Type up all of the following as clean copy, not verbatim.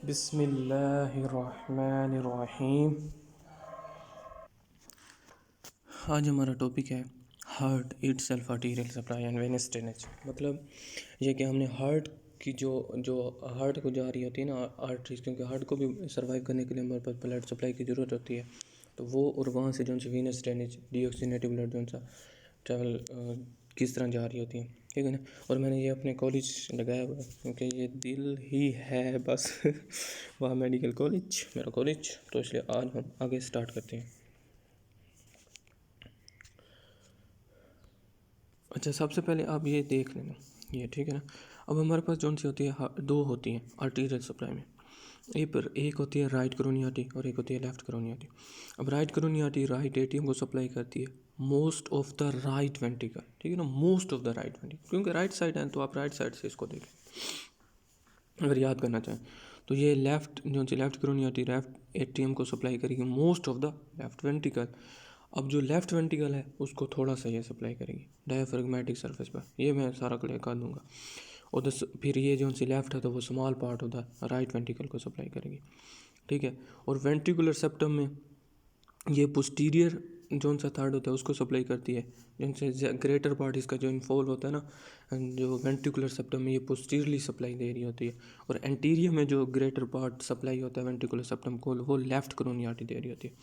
बिस्मिल्लाहिर्रहमानिर्रहीम। आज हमारा टॉपिक है heart it self arterial supply and venous drainage. मतलब ये कि हमने हार्ट की जो जो हार्ट को जा रही होती है ना आर्टरीज, क्योंकि हार्ट को भी सर्वाइव करने के लिए हमारे पास ब्लड सप्लाई की ज़रूरत होती है। तो वो और वहाँ से जो सा वेनस ड्रेनेज डीऑक्सीनेटेड ब्लड जो सा ट्रैवल किस तरह जा रही होती है, ठीक है ना। और मैंने ये अपने कॉलेज लगाया हुआ है क्योंकि ये दिल ही है बस वह मेडिकल कॉलेज मेरा कॉलेज, तो इसलिए आज हम आगे स्टार्ट करते हैं। अच्छा, सबसे पहले आप ये देख लेना, ये ठीक है ना। अब हमारे पास जो सी होती है दो होती हैं आर्टीरियल सप्लाई में। एक होती है राइट करोनी आर्टरी और एक होती है लेफ्ट करोनी आर्टरी। अब right coronary artery right ATM को सप्लाई करती है most of the right ventricle, ठीक है ना, most of the right ventricle, क्योंकि राइट साइड है तो आप राइट साइड से इसको देखें अगर याद करना चाहें। तो ये left coronary artery left ATM को सप्लाई करेगी most of the left ventricle. अब जो लेफ्ट वेंट्रिकल है उसको थोड़ा सा ये सप्लाई करेगी डायफ्रेगमेटिक सरफेस पर, ये मैं सारा क्लियर कर दूंगा। और फिर ये जो सी लेफ्ट है तो वो small part of the right ventricle को सप्लाई करेगी, ठीक है। और वेंट्रिकुलर सेप्टम में ये पोस्टीरियर जो सा थर्ड होता है उसको सप्लाई करती है, जिनसे ग्रेटर पार्ट इसका जो इन्फॉल्व होता है ना, जो वेंट्रिकुलर सेप्टम में ये पोस्टीरियरली सप्लाई दे रही होती है। और एंटीरियर में जो ग्रेटर पार्ट सप्लाई होता है वेंट्रिकुलर सेप्टम को, वो लेफ्ट करोनी आर्टरी दे रही होती है,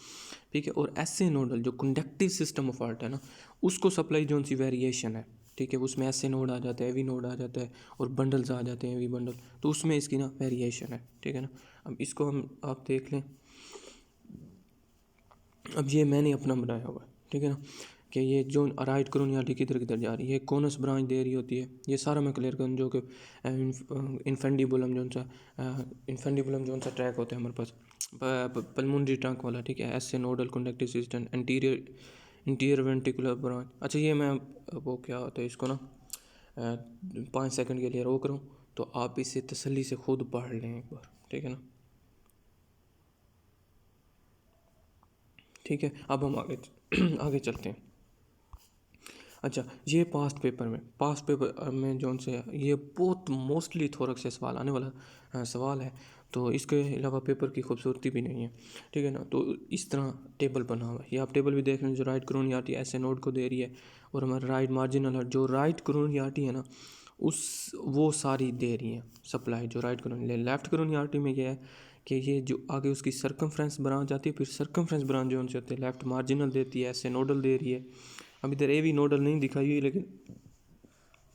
ठीक है। और ऐसे नोडल जो कंडक्टिव सिस्टम ऑफ हार्ट है ना, उसको सप्लाई जो सी वेरिएशन है, ठीक है। उसमें ऐसे नोड आ जाता है, वी नोड आ जाता है और बंडल्स आ जाते हैं, वी बंडल, तो उसमें इसकी ना वेरिएशन है, ठीक है ना। अब इसको हम आप देख लें। अब ये मैंने अपना बनाया हुआ है, ठीक है ना, कि ये जो राइट करोनी आर्टरी किधर किधर जा रही है, कोनस ब्रांच दे रही होती है, ये सारा मैं क्लियर करूँ। जो कि इन्फेंडिबुलम जो सा ट्रैक होता है हमारे पास पल्मोनरी ट्रंक वाला, ठीक है। ऐसे nodal conductive system interior ventricular branch. अच्छा, ये मैं वो क्या होता है इसको ना 5 सेकंड के लिए रोक रहा हूँ, तो आप इसे तसल्ली से खुद पढ़ लें एक बार, ठीक है ना। ठीक है, अब हम आगे आगे चलते हैं। अच्छा, ये पास्ट पेपर में जो से ये बहुत मोस्टली थोरक से सवाल आने वाला सवाल है, तो इसके अलावा पेपर की खूबसूरती भी नहीं है, ठीक है ना। तो इस तरह टेबल बना हुआ है, ये आप टेबल भी देख रहे हैं। जो राइट करोनी आर्टरी ऐसे नोड को दे रही है, और हमारा राइट मार्जिनल जो राइट करोनी आर्टरी है ना, उस वो सारी दे रही हैं सप्लाई जो राइट करोनी। लेफ्ट करोनी आर्टरी में ये है कि ये जो आगे उसकी सर्कमफ्रेंस ब्रांच आती है, फिर सर्कमफ्रेंस ब्रांच जो उनसे होती है लेफ्ट मार्जिनल देती है, ऐसे नोडल दे रही है। अब इधर ए भी नोडल नहीं दिखाई हुई, लेकिन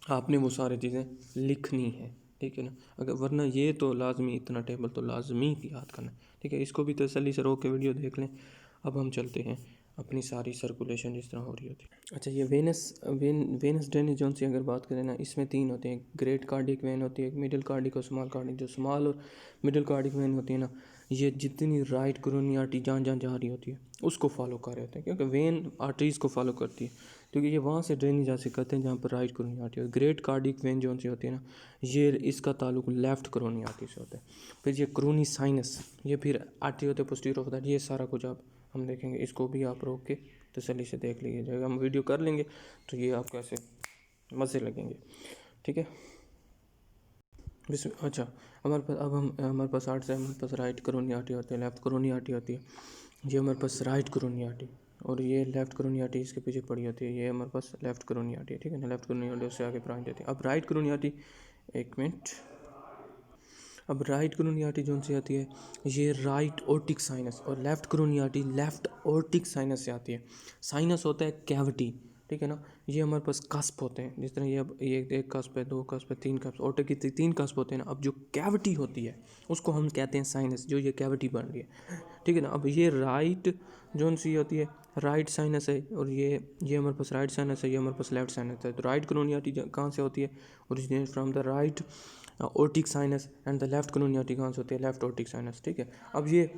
आपने वो सारी चीज़ें लिखनी है, ठीक है ना। अगर वरना ये तो लाजमी, इतना टेबल तो लाजमी याद करना, ठीक है। इसको भी तसल्ली से रोक के वीडियो देख लें। अब हम चलते हैं अपनी सारी सर्कुलेशन जिस तरह हो रही होती है। अच्छा, ये वेनस ड्रेनेज जोन से अगर बात करें ना, इसमें 3 होते हैं। ग्रेट कार्डिक वेन होती है, एक मिडिल कार्डिक और स्मॉल कार्डिक। जो स्मॉल और मिडिल कार्डिक वेन होती है ना, ये जितनी राइट करोनी आर्टरी जहाँ जहाँ जा रही होती है उसको फॉलो कर रहे होते हैं, क्योंकि वेन आर्टरीज को फॉलो करती है, क्योंकि ये वहाँ से ड्रेनेज जैसे करते हैं जहाँ पर right coronary artery. Great cardiac vein जो सी होती है ना, ये इसका ताल्लुक लेफ्ट करोनी आर्टरी से होता है। फिर ये क्रोनी साइनस, ये फिर आर्टरी होते हैं पोस्टीरियर ऑफ दैट। ये सारा कुछ आप हम देखेंगे, इसको भी आप रोक के तसल्ली से देख लीजिए। जब हम वीडियो कर लेंगे तो ये आपको ऐसे मज़े लगेंगे, ठीक है। अच्छा, हमारे पास आर्ट से हमारे पास राइट करोनी आर्टरी होती है, लेफ्ट करोनी आर्टरी होती है। ये हमारे पास राइट करोनी आर्टरी, और ये लेफ्ट करोनी आर्टरी इसके पीछे पड़ी होती है। ये हमारे पास लेफ्ट करोनी आर्टरी है, ठीक है ना। लेफ्ट करोनी आर्टरी उससे आगे ब्रांच देती है। अब राइट करोनी आर्टरी, एक मिनट। अब राइट करोनी आर्टरी जो सी आती है, ये राइट ओर्टिक साइनस, और left coronary artery left ओर्टिक sinus से आती है। साइनस होता है कैविटी, ठीक है ना। ये हमारे पास कस्प होते हैं, जिस तरह ये अब ये एक कस्प है, 2 कस्प है, 3 कस्प, ओर्टिक की 3 कस्प होते हैं ना। अब जो कैविटी होती है उसको हम कहते हैं साइनस, जो ये कैविटी बन रही है, ठीक है ना। अब ये राइट जो सी होती है राइट साइनस है, और ये हमारे पास राइट साइनस है, ये हमारे पास लेफ्ट साइनस है। तो राइट करोनी आर्टरी कहाँ से होती है, originate from the right aortic sinus, and the left coronary artery कहाँ से होती है, लेफ्ट ओर्टिक साइनस, ठीक है। अब ये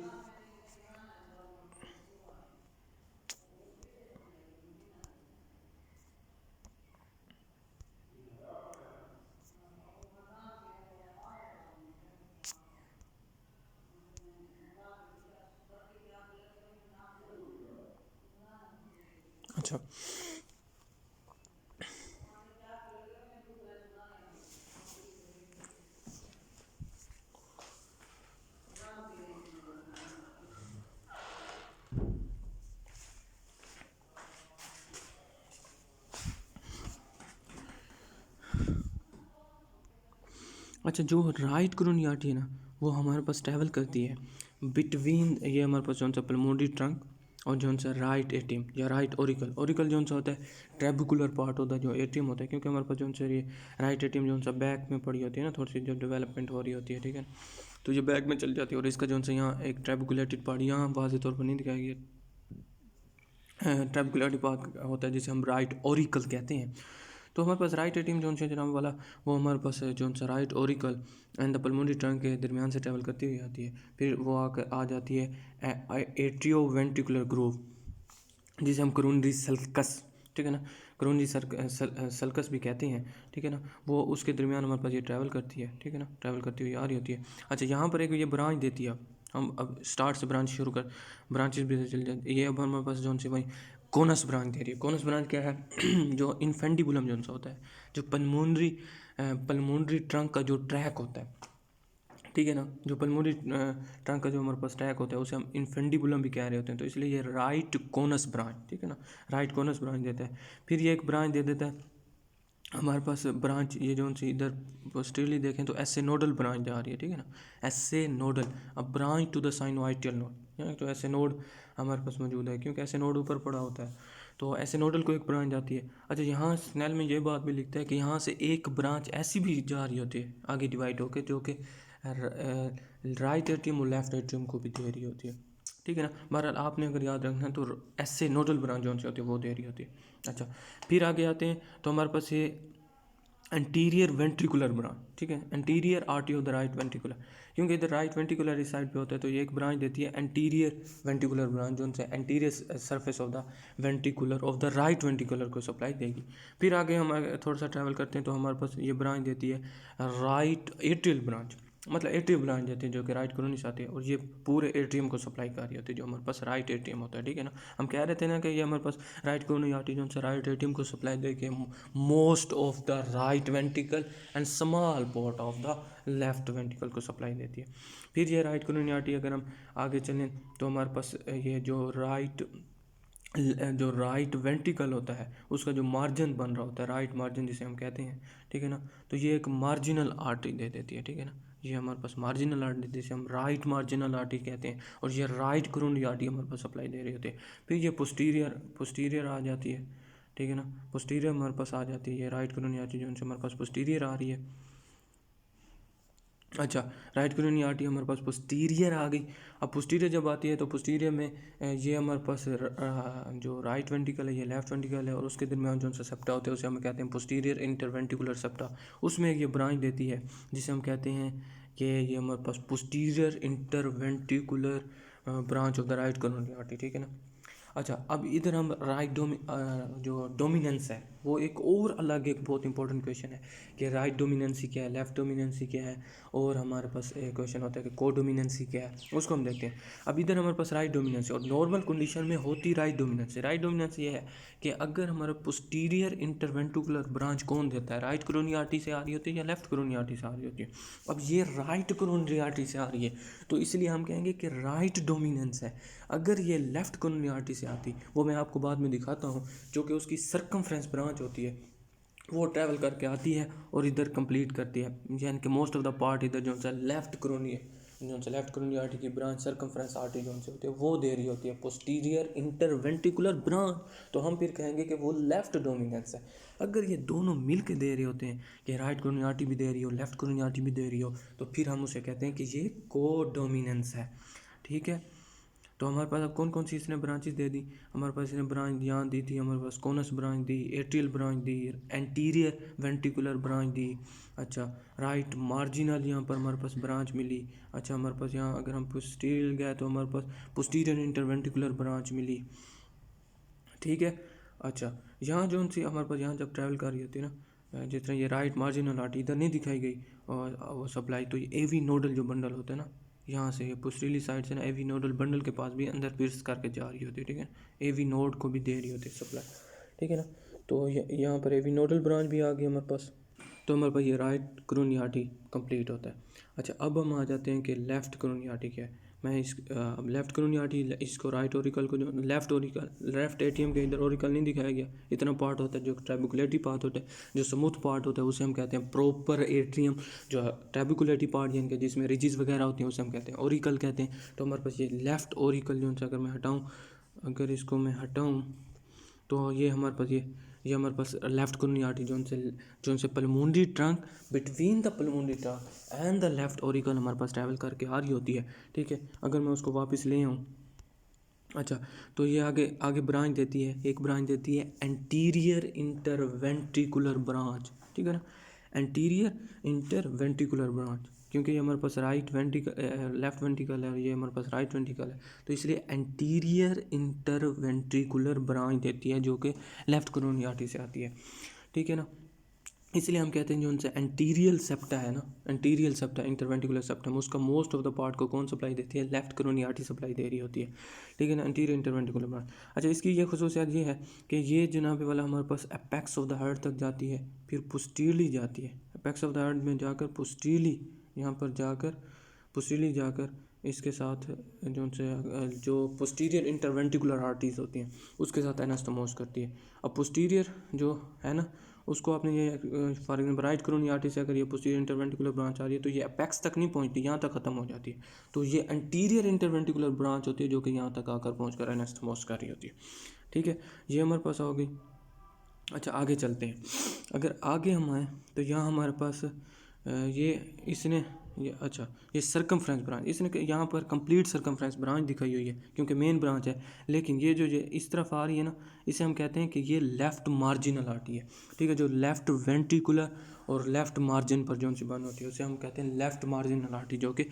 अच्छा, अच्छा, जो राइट कोरोनरी आर्टरी है ना, वो हमारे पास ट्रैवल करती है बिटवीन, ये हमारे पास जो सा पल्मोनरी ट्रंक और जो सा राइट एट्रियम या राइट ओरिकल। ओरिकल जो सा होता है ट्रेबिकुलर पार्ट होता है, जो एट्रियम होता है, क्योंकि हमारे पास जो सा ये राइट एट्रियम जो सा बैक में पड़ी होती है ना, थोड़ी सी जो डेवलपमेंट हो रही होती है, ठीक है, तो ये बैक में चल जाती है। और इसका जो सा यहाँ एक ट्रेबिकुलेटेड पार्ट यहाँ वाज़ेह तौर पर नहीं दिखाया गया, ट्रेबिकुलेटेड पार्ट होता है जिसे हम राइट ओरिकल कहते हैं। तो हमारे पास राइट एट्रियम जो है जनाब वाला, वो हमारे पास जो सा right Oracle and the pulmonary trunk के दरमियान से ट्रैवल करती हुई आती है। फिर वो आकर आ जाती है एट्रियो वेंट्रिकुलर ग्रूव, जिसे हम करोनरी सल्कस, ठीक है ना, करोनरी सल्कस भी कहते हैं, ठीक है ना, वो उसके दरमियान हमारे पास ये ट्रैवल करती है, ठीक है ना, ट्रैवल करती हुई आ रही होती है। अच्छा, यहाँ पर एक ये ब्रांच देती है, हम अब स्टार्ट से ब्रांच शुरू कर, ब्रांचेस भी चल जाती है। ये अब हमारे पास जो से भाई कोनस ब्रांच दे रही है। कोनस ब्रांच क्या है? जो इनफेंडिबुलम जो सा होता है, जो पल्मोनरी ट्रंक का जो ट्रैक होता है, ठीक है ना, जो पल्मोनरी ट्रंक का जो हमारे पास ट्रैक होता है उसे हम इनफेंडिबुलम भी कह रहे होते हैं, तो इसलिए ये राइट कोनस ब्रांच, ठीक है ना, राइट कोनस ब्रांच देता है। फिर ये एक ब्रांच दे देता है हमारे पास ब्रांच, ये जो सी इधर पोस्टरली देखें तो ऐसे नोडल ब्रांच जा रही है, ठीक है ना, ऐसे नोडल, अब ब्रांच टू द साइनोइडियल नोड, तो ऐसे नोड हमारे पास मौजूद है, क्योंकि ऐसे नोड ऊपर पड़ा होता है, तो ऐसे नोडल को एक ब्रांच जाती है। अच्छा, यहाँ स्नेल में ये बात भी लिखता है कि यहाँ से एक ब्रांच ऐसी भी जा रही होती है आगे डिवाइड होकर, जो कि राइट एट्रियम और लेफ्ट एट्रियम को भी दे रही होती है, ठीक है ना। बहरहाल आपने अगर याद रखना है तो ऐसे नोडल ब्रांच जो से होती है वो दे रही होती है। अच्छा, फिर आगे आते हैं तो हमारे पास ये एंटीरियर वेंट्रिकुलर ब्रांच, ठीक है, anterior artery of the right ventricular, क्योंकि इधर राइट वेंट्रिकुलर इस साइड पे होता है, तो ये एक ब्रांच देती है एंटीरियर वेंट्रिकुलर ब्रांच, जो उनसे anterior surface of the ventricular of the right ventricular को सप्लाई देगी। फिर आगे हम थोड़ा सा ट्रैवल करते हैं तो हमारे पास ये ब्रांच देती है राइट एट्रियल ब्रांच, मतलब एट्रियम ब्रांच देती है, जो कि राइट कोरोनी से आती है, और ये पूरे एट्रियम को सप्लाई कर रही होती है, जो हमारे पास राइट एट्रियम होता है, ठीक है ना। हम कह रहे थे ना कि ये हमारे पास राइट कोरोनी आर्टरी जो से राइट एट्रियम को सप्लाई दे के most of the right ventricle and small part of the left ventricle को सप्लाई देती है। फिर ये राइट कोरोनी आर्टरी अगर हम आगे चलें तो हमारे पास ये जो राइट वेंट्रिकल होता है उसका जो मार्जिन बन रहा होता है, राइट मार्जिन जिसे हम कहते हैं, ठीक है ना, तो ये एक मार्जिनल आर्टरी दे देती है, ठीक है ना, ये हमारे पास मार्जिनल आर्टरी जिसे हम राइट मार्जिनल आर्टरी कहते हैं, और ये राइट कोरोनरी आर्टरी हमारे पास सप्लाई दे रही होती है। फिर ये पोस्टीरियर आ जाती है, ठीक है ना, पोस्टीरियर हमारे पास आ जाती है, ये राइट कोरोनरी आर्टरी जो उनसे हमारे पास पोस्टीरियर आ रही है। अच्छा, राइट कोरोनरी आर्टरी हमारे पास पोस्टीरियर आ गई। अब पोस्टीरियर जब आती है तो पोस्टीरियर में ये हमारे पास जो राइट वेंट्रिकल है, ये लेफ्ट वेंट्रिकल है, और उसके दरमियान जो सा सेप्टा होता है उसे हम कहते हैं पोस्टीरियर इंटरवेंट्रिकुलर सेप्टा। उसमें ये ब्रांच देती है जिसे हम कहते हैं कि ये हमारे पास posterior interventricular branch of the right coronary artery, ठीक है ना। अच्छा, अब इधर हम जो डोमिनेंस है, वो एक और अलग एक बहुत इंपॉर्टेंट क्वेश्चन है कि राइट डोमिनेंसी क्या है, लेफ्ट डोमिनेंसी क्या है, और हमारे पास एक क्वेश्चन होता है कि को डोमिनेंसी क्या है, उसको हम देखते हैं। अब इधर हमारे पास राइट डोमिनेंसी, और नॉर्मल कंडीशन में होती राइट डोमिनेंसी। राइट डोमिनेंसी ये है कि अगर हमारा पोस्टीरियर इंटरवेंट्रिकुलर ब्रांच कौन देता है, राइट कोरोनरी आर्टरी से आ रही होती है या लेफ्ट कोरोनरी आर्टरी से आ रही होती है। अब ये राइट कोरोनरी आर्टरी से आ रही है, तो इसलिए हम कहेंगे कि राइट डोमिनेंस है। अगर ये लेफ्ट कोरोनरी आर्टरी से आती, वो मैं आपको बाद में दिखाता हूँ, जो कि उसकी सर्कमफ्रेंस ब्रांच होती है, वो ट्रैवल करके आती है और इधर कंप्लीट करती है, यानी कि मोस्ट ऑफ द पार्ट इधर जो सा लेफ्ट कोरोनी है, जो सा लेफ्ट कोरोनरी आर्टरी की ब्रांच सर्कमफ्रेंस आर्टरी जो से होती है वो दे रही होती है पोस्टीरियर इंटरवेंट्रिकुलर ब्रांच, तो हम फिर कहेंगे कि वो लेफ्ट डोमिनेंस है। अगर ये दोनों मिल के दे रहे होते हैं कि राइट कोरोनरी आर्टरी भी दे रही हो, लेफ्ट कोरोनरी आर्टरी भी दे रही हो, तो फिर हम उसे कहते हैं कि ये को डोमिनेंस है, ठीक है। तो हमारे पास अब कौन कौन सी इसने ब्रांचेस दे दी, हमारे पास इसने ब्रांच यहाँ दी थी, हमारे पास कोनस ब्रांच दी, एट्रियल ब्रांच दी, एंटीरियर वेंट्रिकुलर ब्रांच दी। अच्छा, राइट मार्जिनल यहाँ पर हमारे पास ब्रांच मिली। अच्छा, हमारे पास यहाँ अगर हम पोस्टीरियर गए तो हमारे पास पोस्टीरियर इंटरवेंट्रिकुलर ब्रांच मिली, ठीक है। अच्छा, यहाँ जो सी हमारे पास यहाँ जब ट्रैवल कर रही होती है ना, जिस तरह ये राइट मार्जिनल आर्टरी इधर नहीं दिखाई गई, और वो सप्लाई, तो ये एवी नोडल जो बंडल होता है ना, यहाँ से पोस्टीरियरली साइड से ना एवी नोडल बंडल के पास भी अंदर पिर्स करके जा रही होती है, ठीक है, एवी नोड को भी दे रही होती है सप्लाई, ठीक है ना। तो यहाँ पर एवी नोडल ब्रांच भी आ गई हमारे पास, तो हमारे पास ये राइट कोरोनरी आर्टरी कंप्लीट होता है। अच्छा, अब हम आ जाते हैं कि लेफ़्ट कोरोनरी आर्टरी क्या है। मैं इस लेफ्ट करूँगी आर्टरी, इसको राइट ओरिकल को जो लेफ्ट एट्रियम के इधर ओरिकल नहीं दिखाया गया, इतना पार्ट होता है जो ट्रैबिकुलेटरी पार्ट होता है, जो स्मूथ पार्ट होता है उसे हम कहते हैं प्रॉपर एट्रियम। जो ट्रैबिकुलेटरी पार्ट यानी कि जिसमें रिजिस वगैरह होती हैं उसे हम कहते हैं ओरिकल कहते हैं। तो हमारे पास ये लेफ्ट ओरिकल जो अगर मैं हटाऊँ, अगर इसको मैं हटाऊँ तो ये हमारे पास ये हमारे पास लेफ्ट कोरोनरी आर्टरी जो से pulmonary trunk between the pulmonary trunk and the left Oracle हमारे पास ट्रैवल करके आ रही होती है। ठीक है, अगर मैं उसको वापस ले आऊँ, अच्छा, तो ये आगे आगे ब्रांच देती है, एक ब्रांच देती है एंटीरियर इंटरवेंट्रिकुलर ब्रांच। ठीक है ना, एंटीरियर इंटरवेंट्रिकुलर ब्रांच, क्योंकि ये हमारे पास लेफ्ट वेंट्रिकल है और ये हमारे पास राइट वेंट्रिकल है, तो इसलिए एंटीरियर इंटरवेंट्रिकुलर ब्रांच देती है जो कि लेफ्ट कोरोनरी आर्टरी से आती है। ठीक है ना, इसलिए हम कहते हैं जो उनसे एंटीरियल सेप्टा है ना, एंटीरियल सेप्टा इंटरवेंट्रिकुलर सेप्टम, उसका मोस्ट ऑफ द पार्ट को कौन सप्लाई देती है, लेफ्ट कोरोनरी आर्टरी सप्लाई दे रही होती है। ठीक है ना, एंटीरियर इंटरवेंट्रिकुलर ब्रांच। अच्छा, इसकी ये खुसूसियत ये है कि ये जनाब वाला हमारे पास एपेक्स ऑफ द हार्ट तक जाती है, फिर पोस्टीरियरली जाती है, एपेक्स ऑफ द हार्ट में जाकर पोस्टीरियरली, यहाँ पर जाकर पोस्टीरियरली जाकर इसके साथ जो पोस्टीरियर इंटरवेंट्रिकुलर आर्टरीज होती हैं उसके साथ एनास्टोमोस करती है। अब पोस्टीरियर जो है ना, उसको आपने ये for example right coronary artery से अगर ये पोस्टीरियर इंटरवेंट्रिकुलर ब्रांच आ रही है तो ये अपेक्स तक नहीं पहुंचती, यहाँ तक खत्म हो जाती है। तो ये एंटीरियर इंटरवेंट्रिकुलर ब्रांच होती है जो कि यहाँ तक आकर पहुंचकर एनास्टोमोस कर रही होती है। ठीक है, ये हमारे पास हो गई। अच्छा, आगे चलते हैं। अगर आगे हम आए तो यहाँ हमारे पास ये सर्कमफ्रेंस ब्रांच, इसने यहाँ पर कंप्लीट सर्कमफ्रेंस ब्रांच दिखाई हुई है क्योंकि मेन ब्रांच है, लेकिन ये जो इस तरफ आ रही है ना, इसे हम कहते हैं कि ये लेफ़्ट मार्जिनल आर्टरी है। ठीक है, जो लेफ़्ट वेंट्रिकुलर और लेफ़्ट मार्जिन पर जो सी बन होती है उसे हम कहते हैं लेफ़्ट मार्जिनल आर्टरी, जो कि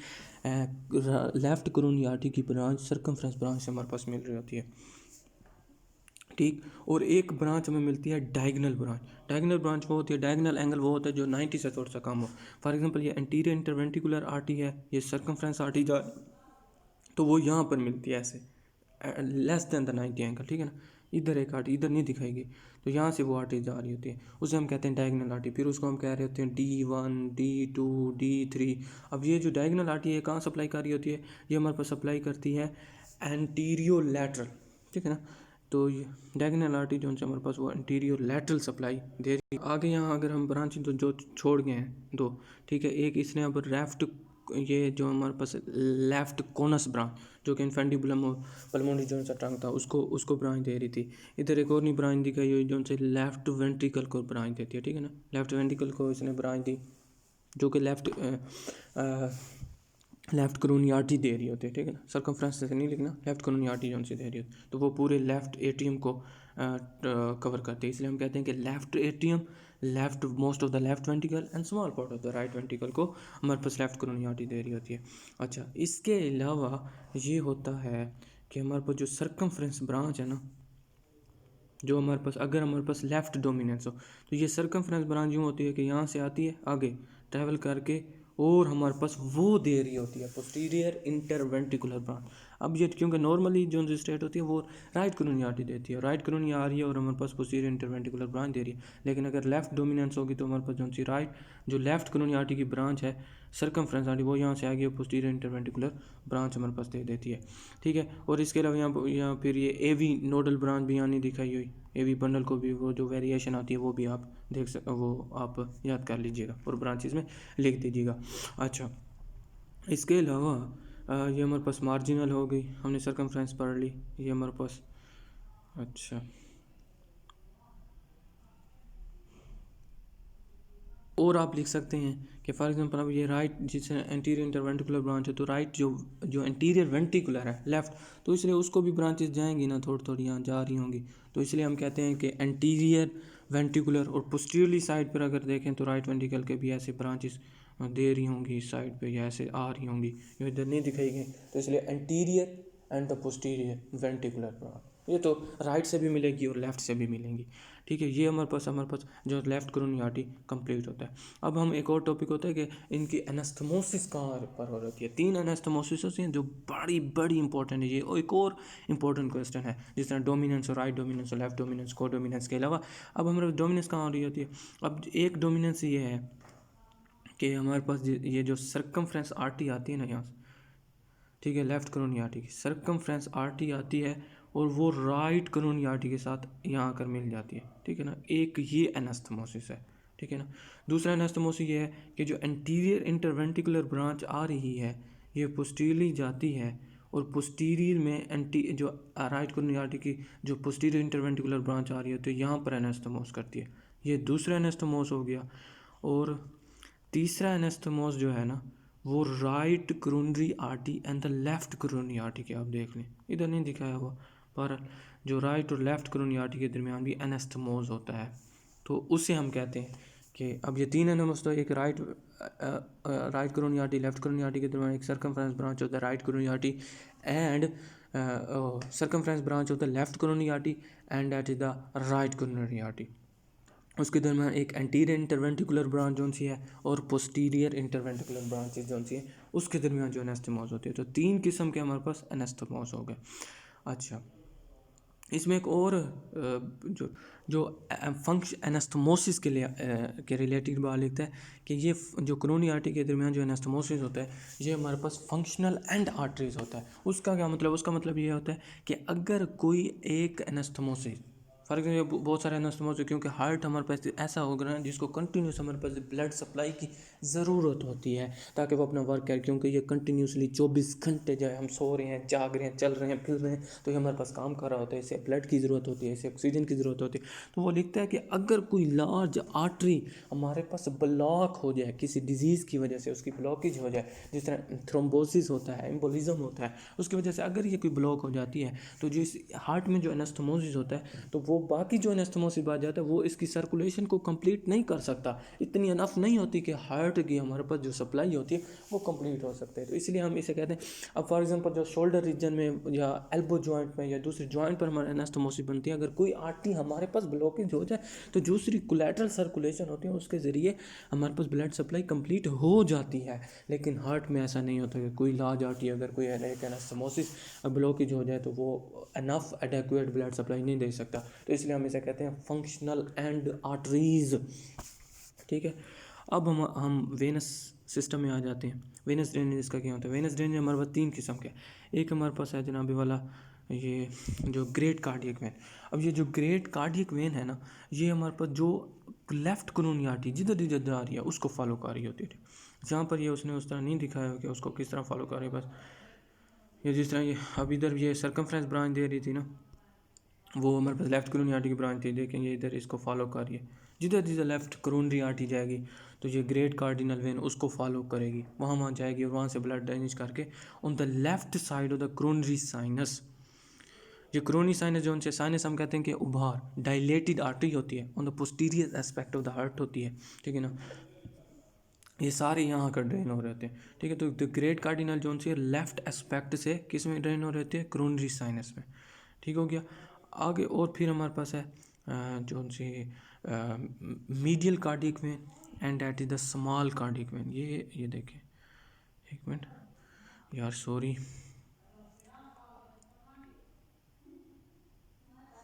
लेफ़्ट कोरोनरी आर्टरी की ब्रांच सर्कमफ्रेंस ब्रांच से हमारे पास मिल रही होती है। ठीक, और एक ब्रांच हमें मिलती है डायगनल ब्रांच। डायगनल ब्रांच वो होती है, डायगनल एंगल वो होता है जो 90 से थोड़ा सा कम हो। फॉर एग्जांपल ये एंटीरियर इंटरवेंट्रिकुलर आर्टरी है, ये सर्कमफ्रेंस आर्टरी तो वो यहाँ पर मिलती है ऐसे लेस देन द 90 एंगल। ठीक है ना, इधर एक आर्टरी इधर नहीं दिखाएगी, तो यहाँ से वो आर्टरी जा रही होती है, उसे हम कहते हैं डायगनल आर्टरी। फिर उसको हम कह रहे होते हैं D1 D2 D3। अब ये जो डायगनल आर्टरी है कहाँ सप्लाई कर रही होती है, ये हमारे पास सप्लाई करती है एंटीरियो लैटरल। ठीक है ना, तो ये डायगनल आर्टरी जो हमारे पास वो एंटीरियर लैटरल सप्लाई दे रही है। आगे यहाँ अगर हम ब्रांच तो जो छोड़ गए हैं दो, ठीक है, एक इसने अब लेफ्ट, ये जो हमारे पास लेफ्ट कोनस ब्रांच जो कि इन्फेंडिबुलम और पल्मोनरी जो सा ट्रंक था उसको ब्रांच दे रही थी। इधर एक और नहीं ब्रांच दिखाई हुई जो से लेफ्ट वेंट्रिकल को ब्रांच देती है। ठीक है ना, लेफ्ट वेंट्रिकल को इसने ब्रांच दी जो कि लेफ्ट कोरोनरी आर्टरी दे रही होती है। ठीक है ना, सर्कमफ्रेंस से नहीं लिखना, लेफ्ट कोरोनरी आर्टरी जो से दे रही होती है, तो वो पूरे लेफ्ट एट्रियम को कवर करते हैं, इसलिए हम कहते हैं कि left atrium, left most of the left ventricle and small part of the right ventricle को हमारे पास लेफ्ट कोरोनरी आर्टरी दे रही होती है। अच्छा, इसके अलावा ये होता है कि हमारे पास जो सर्कमफ्रेंस ब्रांच है ना, जो हमारे पास अगर हमारे पास लेफ़्ट डोमिनेंस हो तो ये सर्कमफ्रेंस ब्रांच यूँ होती है कि यहाँ से आती है आगे ट्रैवल करके और हमारे पास वो दे रही होती है पोस्टीरियर इंटरवेंट्रिकुलर ब्रांच। अब ये क्योंकि नॉर्मली जो स्टेट होती है वो राइट कोरोनरी आर्टरी देती है, राइट कोरोनरी आ रही है और हमारे पास पोस्टीरियर इंटरवेंट्रिकुलर ब्रांच दे रही है, लेकिन अगर लेफ्ट डोमिनेंस होगी तो हमारे पास जो लेफ्ट कोरोनरी आर्टरी की ब्रांच है सर्कमफ्रेंस आर्टरी वो यहाँ से आगे पोस्टीरियर इंटरवेंट्रिकुलर ब्रांच हमारे पास दे देती है। ठीक है, और इसके अलावा यहाँ फिर ये एवी नोडल ब्रांच भी यहाँ नहीं दिखाई हुई, एवी बंडल को भी वो जो वेरिएशन आती है वो भी आप वो आप याद कर लीजिएगा और ब्रांचेस में लिख दीजिएगा। अच्छा, इसके अलावा ये हमारे पास मार्जिनल हो गई, हमने सर्कमफ्रेंस पढ़ ली, ये हमारे पास। अच्छा, और आप लिख सकते हैं कि फॉर एग्जांपल अब ये राइट जिससे एंटीरियर इंटरवेंट्रिकुलर ब्रांच है, तो राइट जो एंटीरियर वेंट्रिकुलर है लेफ्ट, तो इसलिए उसको भी ब्रांचेस जाएंगी ना, थोड़ी थोड़ी यहाँ जा रही होंगी, तो इसलिए हम कहते हैं कि एंटीरियर वेंट्रिकुलर। और पोस्टीरियरली साइड पर अगर देखें तो राइट वेंट्रिकल के भी ऐसे ब्रांचेस दे रही होंगी इस साइड पे, या ऐसे आ रही होंगी, ये इधर नहीं दिखाई गई, तो इसलिए anterior and the posterior ventricular branch ये तो राइट से भी मिलेगी और लेफ्ट से भी मिलेंगी। ठीक है, ये हमारे पास जो लेफ्ट कोरोनरी आर्टरी कंप्लीट होता है। अब हम एक और टॉपिक होता है कि इनकी एनास्थोमोसिस कहाँ पर हो रही है। 3 एनास्थोमोसिस होती हैं जो बड़ी बड़ी इंपॉर्टेंट है। ये एक और इम्पॉर्टेंट क्वेश्चन है, जिस तरह डोमिनेंस और राइट डोमिनेंस और लेफ्ट डोमिनेंस को डोमिनेंस के अलावा अब हमारे डोमिनेंस कहाँ हो रही होती है। अब एक डोमिनेंस ये है कि हमारे पास ये जो सर्कमफ्रेंस आर्टरी आती है ना यहाँ से, ठीक है, लेफ्ट करोनी आर्टरी की सर्कमफ्रेंस आर्टरी आती है और वो राइट करोनी आर्टरी के साथ यहाँ आकर मिल जाती है, ठीक है ना। एक ये एनास्थेमोसिस है, ठीक है ना। दूसरा एनास्थेमोसिस ये है कि जो एंटीरियर इंटरवेंट्रिकुलर ब्रांच आ रही है ये पोस्टीरियरली जाती है और पोस्टीरियर में जो राइट करोनी आर्टरी की जो पोस्टीरियर इंटरवेंट्रिकुलर ब्रांच आ रही है तो यहाँ पर एनास्थेमोस करती है। ये दूसरा एनास्थेमोस हो गया। और तीसरा एनास्थेमोस जो है ना वो right coronary artery and the left coronary artery के आप देख लें, इधर नहीं दिखाया हुआ, पर जो राइट और लेफ्ट करोनरी आर्टरी के दरमियान भी एनास्थेमोस होता है। तो उसे हम कहते हैं कि अब ये तीन एनास्थेमोस, तो एक right coronary artery left coronary artery के दरमियान एक circumference branch of the right coronary artery and circumference branch of the left coronary artery and that is the right coronary artery. उसके दरमियान एक एंटीरियर इंटरवेंट्रिकुलर ब्रांच जो सी है और posterior interventricular branches जो सी है उसके दरमियान जो एनास्थेमोस होती है। तो तीन किस्म के हमारे पास एनास्थेमोस हो गए। अच्छा, इसमें एक और जो जो फंक्शन एनास्थेमोसिस के लिए के रिलेटेड बात लिखता है कि ये जो करोनी आर्टरी के दरमियान जो एनास्थेमोसिस होता है ये हमारे पास फंक्शनल एंड आर्टरीज होता है। उसका क्या मतलब, उसका मतलब ये होता है कि अगर कोई एक एनास्थेमोसिस, फॉर एग्जाम्पल बहुत सारे एनास्थेमोसिस, क्योंकि हार्ट हमारे पास ऐसा होगा ना जिसको कंटिन्यूस हमारे पास ब्लड सप्लाई की ज़रूरत होती है ताकि वो अपना वर्क करे, क्योंकि ये कंटिन्यूसली 24 घंटे जो है हम सो रहे हैं, जाग रहे हैं, चल रहे हैं, फिर रहे हैं, तो ये हमारे पास काम कर रहा होता है, इसे ब्लड की ज़रूरत होती है, इसे ऑक्सीजन की ज़रूरत होती है। तो वो लिखता है कि अगर कोई लार्ज आर्टरी हमारे पास ब्लॉक हो जाए किसी डिजीज़ की वजह से, उसकी ब्लॉकेज हो जाए, जिस तरह थ्रोम्बोसिस होता है, एम्बोलिज्म होता है, उसकी वजह से अगर ये कोई ब्लॉक हो जाती है तो जो इस हार्ट में जो एनास्थेमोसिस होता है तो वो बाकी जो एनास्थेमोसिस आ जाता है वो इसकी सर्कुलेशन को कंप्लीट नहीं कर सकता, इतनी अनफ नहीं होती कि हार्ट की हमारे पास जो सप्लाई होती है वो कंप्लीट हो सकती है। तो इसलिए हम इसे कहते हैं, अब फॉर एग्जांपल जो शोल्डर रीजन में या एल्बो जॉइंट में या दूसरे जॉइंट पर हमारे एनास्थेमोसिस बनती है, अगर कोई आर्टरी हमारे पास ब्लॉकेज हो जाए तो दूसरी कोलैटरल सर्कुलेशन होती है उसके ज़रिए हमारे पास ब्लड सप्लाई कंप्लीट हो जाती है। लेकिन हार्ट में ऐसा नहीं होता कि कोई लार्ज आर्टरी अगर कोई एनास्थेमोसिस ब्लॉकेज हो जाए तो वो अनफ एडेक्वेट ब्लड सप्लाई नहीं दे सकता। तो इसलिए हम इसे कहते हैं फंक्शनल एंड आर्टरीज, ठीक है। अब हम वेनस सिस्टम में आ जाते हैं। वेनस ड्रेनेज इसका क्या होता है? वेनस ड्रेनेज हमारे पास तीन किस्म के, एक हमारे पास है जनाबी वाला ये जो ग्रेट कार्डियक वेन। अब ये जो ग्रेट कार्डियक वेन है ना ये हमारे पास जो लेफ्ट करोनी आर्टरी जिधर जिधर आ रही है उसको फॉलो कर रही होती है। जहाँ पर ये उसने उस तरह नहीं दिखाया कि उसको किस तरह फॉलो कर रही है, बस ये जिस तरह ये अब इधर ये सर्कमफ्रेंस ब्रांच दे रही थी ना वो हमारे पास लेफ्ट करोनी आर्टरी की ब्रांच थी, देखेंगे इधर इसको फॉलो कर रही है, जिधर जिधर लेफ्ट करोनरी आर्टरी जाएगी तो ये ग्रेट कार्डिनल वेन उसको फॉलो करेगी, वहाँ जाएगी और वहाँ से ब्लड ड्रेनेज करके on the left side of the coronary sinus. ये करोनरी साइनस जो उनसे साइनस हम कहते हैं कि उभार डायलेटेड आर्टरी होती है, on the posterior aspect of the heart होती है, ठीक है ना। ये सारे यहाँ आकर ड्रेन हो रहे होते हैं, ठीक है। तो द ग्रेट कार्डिनल जोन से लेफ्ट एस्पेक्ट से किस में ड्रेन हो रहे होते हैं? करोनरी साइनस में, ठीक हो गया। आगे और फिर हमारे पास है जोन सी medial cardiac vein and that is the small cardiac vein. ये देखें, एक मिनट यार, सॉरी,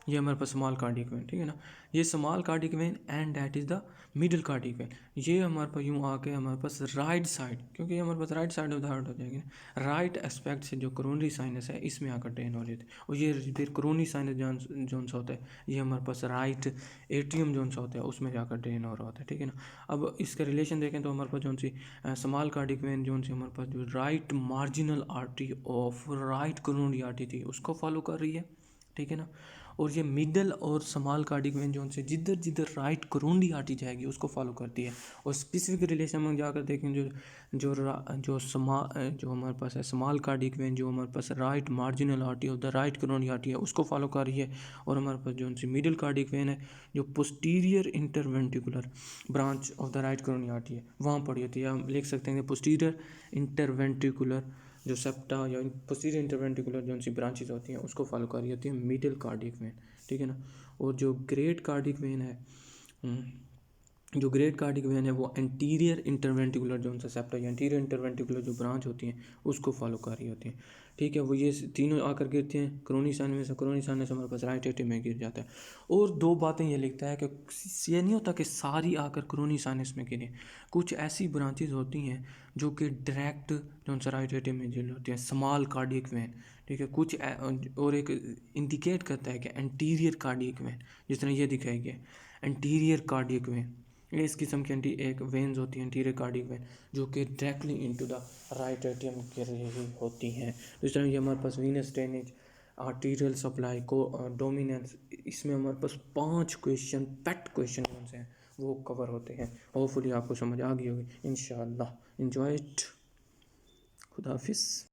ये हमारे पास स्मॉल कार्डियक वेन, ठीक है ना। ये small cardiac vein and that is the middle cardiac vein. ये हमारे पास यूँ आके हमारे पास राइट साइड, क्योंकि ये हमारे पास right side of the heart हो जाएगी ना, राइट एस्पेक्ट से जो करोनरी साइनस है इसमें आकर ड्रेन हो रही थी। और ये फिर करोनरी साइनस जोन सा होता है ये हमारे पास राइट एट्रियम जोन सा होता है उसमें जाकर ड्रेन हो रहा होता है, ठीक है ना। अब इसका रिलेशन देखें तो हमारे पास जोन सी स्मॉल कार्डियक वेन जोन सी हमारे पास जो right marginal artery of right coronary artery थी उसको फॉलो कर रही है, ठीक है ना। और ये मिडल और स्मॉल कार्डियक वेन जोन से जिधर जिधर राइट करोनरी आर्टरी जाएगी उसको फॉलो करती है। और स्पेसिफिक रिलेशन में जाकर देखें जो हमारे पास है स्मॉल कार्डियक वेन जो हमारे पास right marginal artery of the right coronary artery है उसको फॉलो कर रही है। और हमारे पास जो सी मिडल कार्डियक वेन है जो posterior interventricular branch of the right coronary artery है वहाँ पड़ी होती है। हम लिख सकते हैं पोस्टीरियर इंटरवेंट्रिकुलर जो सेप्टा या पोस्टीरियर इंटरवेंट्रिकुलर जो सी ब्रांचेज होती हैं उसको फॉलो कर रही होती है मिडिल कार्डियक वेन, ठीक है ना। और जो ग्रेट कार्डियक वेन है जो ग्रेट कार्डियक वेन है वो एंटीरियर इंटरवेंट्रिकुलर जो सा सेप्टा या एंटीरियर इंटरवेंट्रिकुलर जो ब्रांच होती हैं उसको फॉलो कर रही होती हैं, ठीक है। वो ये तीनों आकर गिरते हैं करोनरी साइनस में से, करोनरी साइनस से हमारे पास राइट एट्रियम में गिर जाता है। और दो बातें ये लिखता है कि ये नहीं होता कि सारी आकर करोनरी साइनस में गिरें, कुछ ऐसी ब्रांचेज होती हैं जो कि डायरेक्ट जो सा राइट एट्रियम में झील होती है, स्मॉल कार्डियक वेन, ठीक है। कुछ और एक इंडिकेट करता है कि एंटीरियर कार्डियक वेन, जिस तरह ये दिखाई गया एंटीरियर कार्डियक वेन, ये इस किस्म की एक वेन्स होती हैं एंटीरियर कार्डियक वेन, जो कि directly into the right atrium गिर रही होती हैं। तो इस तरह ये हमारे पास वीनस ड्रेनेज, आर्टीरियल सप्लाई को डोमिनेंस, इसमें हमारे पास 5 क्वेश्चन पेट क्वेश्चन कौन से हैं वो कवर होते हैं। होपफुली आपको समझ आ गई होगी इंशाल्लाह। Enjoy it. खुदा हाफिज़।